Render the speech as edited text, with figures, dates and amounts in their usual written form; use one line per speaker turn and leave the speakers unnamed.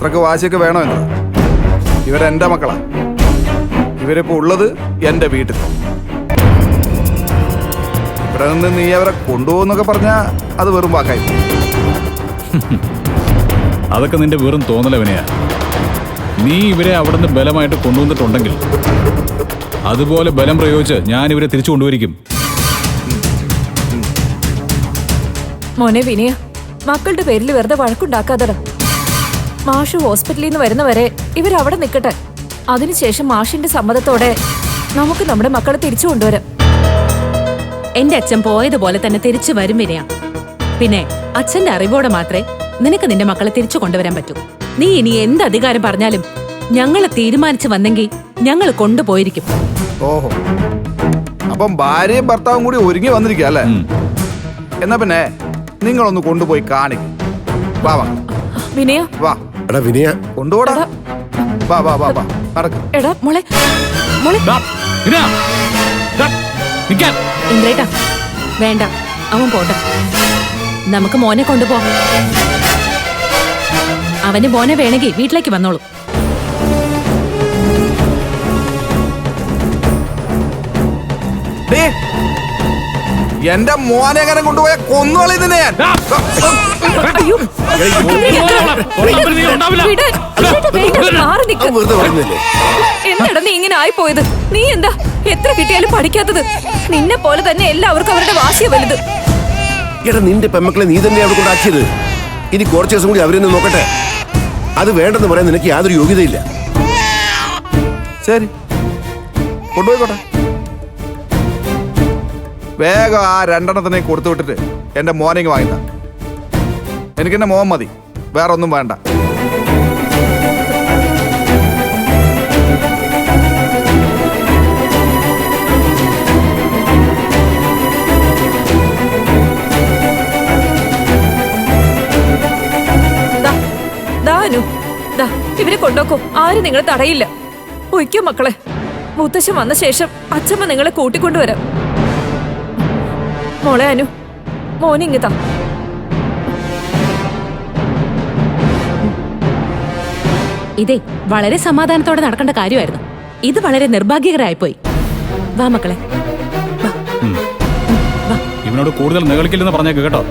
അത്രക്ക് വാശിയൊക്കെ വേണമെന്ന്. ഇവരെന്റെ മക്കളാ. ഇവരിപ്പോ ഉള്ളത് എന്റെ വീട്ടിൽ. ഇവിടെ നിന്ന് നീ അവരെ കൊണ്ടുപോകുന്നൊക്കെ പറഞ്ഞാ അത് വെറും വാക്കായി.
അതൊക്കെ നിന്റെ വെറും തോന്നലവനെയാ. നീ ഇവരെ അവിടെ നിന്ന് ബലമായിട്ട് കൊണ്ടുവന്നിട്ടുണ്ടെങ്കിൽ അതുപോലെ ബലം പ്രയോഗിച്ച് ഞാൻ ഇവരെ തിരിച്ചു കൊണ്ടുവരിക്കും.
മോനെ വിനയ, മക്കളുടെ പേരിൽ വെറുതെ വഴക്കുണ്ടാക്കാതട. മാഷ് ഹോസ്പിറ്റലിൽ നിന്ന് വരുന്നവരെ ഇവരവിടെ നിൽക്കട്ടെ. അതിനുശേഷം മാഷിന്റെ സമ്മതത്തോടെ നമുക്ക് നമ്മുടെ മക്കളെ തിരിച്ചു കൊണ്ടുവരാം.
എന്റെ അച്ഛൻ പോയതുപോലെ തന്നെ തിരിച്ചു വരും വിനയ. പിന്നെ അച്ഛന്റെ അറിവോടെ മാത്രമേ നിനക്ക് നിന്റെ മക്കളെ തിരിച്ചു കൊണ്ടുവരാൻ പറ്റൂ. നീ ഇനി എന്ത് അധികാരം പറഞ്ഞാലും ഞങ്ങള് തീരുമാനിച്ചു വന്നെങ്കിൽ ഞങ്ങൾ കൊണ്ടുപോയിരിക്കും.
ഓഹോ, അപ്പം ഭാര്യയും ഭർത്താവും കൂടി ഒരുങ്ങി വന്നിരിക്കുക അല്ലേ? എന്നാ പിന്നെ നിങ്ങളൊന്ന് കൊണ്ടുപോയി കാണിക്കും. വാ വാ
വിനയ,
വാ.
എടാ വിനയ,
കൊണ്ടുപോടാ. വാ വാ വാ വാ, നടക്ക്.
എടാ മോളെ, മോളെ.
ഇന്ദ്രേട്ടാ വേണ്ട, അവൻ പോട്ടെ. നമുക്ക് മോനെ കൊണ്ടുപോവാം. അവന് മോനെ വേണമെങ്കിൽ വീട്ടിലേക്ക് വന്നോളൂ.
എന്റെ മോനെ എങ്ങനെ കൊണ്ടുപോയ കൊന്നുകളി തന്നെ ഞാൻ.
അയ്യോ, എന്താടാ നീ ഇങ്ങനെ ആയിപ്പോയത്? നീ എന്താ എത്ര കിട്ടിയാലും പഠിക്കാത്തത്? നിന്നെ പോലെ തന്നെ എല്ലാവർക്കും അവരുടെ വാശിയ വലുത്.
എടാ നിന്റെ പെമ്മക്കളെ നീ തന്നെ അവിടെ കൊണ്ടാക്കിയത്. ഇനി കുറച്ച് ദിവസം കൂടി അവരെന്ന് നോക്കട്ടെ. അത് വേണ്ടെന്ന് പറയാൻ നിനക്ക് യാതൊരു യോഗ്യതയില്ല.
ശരി, കൊണ്ടുപോയിക്കോട്ടെ. വേഗം ആ രണ്ടെണ്ണത്തിനെ കൊടുത്തു വിട്ടിട്ട് എന്റെ മോനെ വാങ്ങിത്ത. എനിക്കെന്റെ മോൻ മതി, വേറെ ഒന്നും വേണ്ട.
ഇവരെ കൊണ്ടോക്കോ, ആരും നിങ്ങളെ തടയില്ല. ഒയ്ക്കോ മക്കളെ. മുത്തശ്ശൻ വന്ന ശേഷം അച്ഛമ്മ നിങ്ങളെ കൂട്ടിക്കൊണ്ടുവരാം. മോളെ അനു, മോനിങ്ങിതാ.
ഇതേ വളരെ സമാധാനത്തോടെ നടക്കേണ്ട കാര്യമായിരുന്നു. ഇത് വളരെ നിർഭാഗ്യകരായിപ്പോയി. വാ മക്കളെ,
ഇവനോട് കൂടുതൽ നികളിക്കില്ലെന്ന് പറഞ്ഞേക്ക് കേട്ടോ.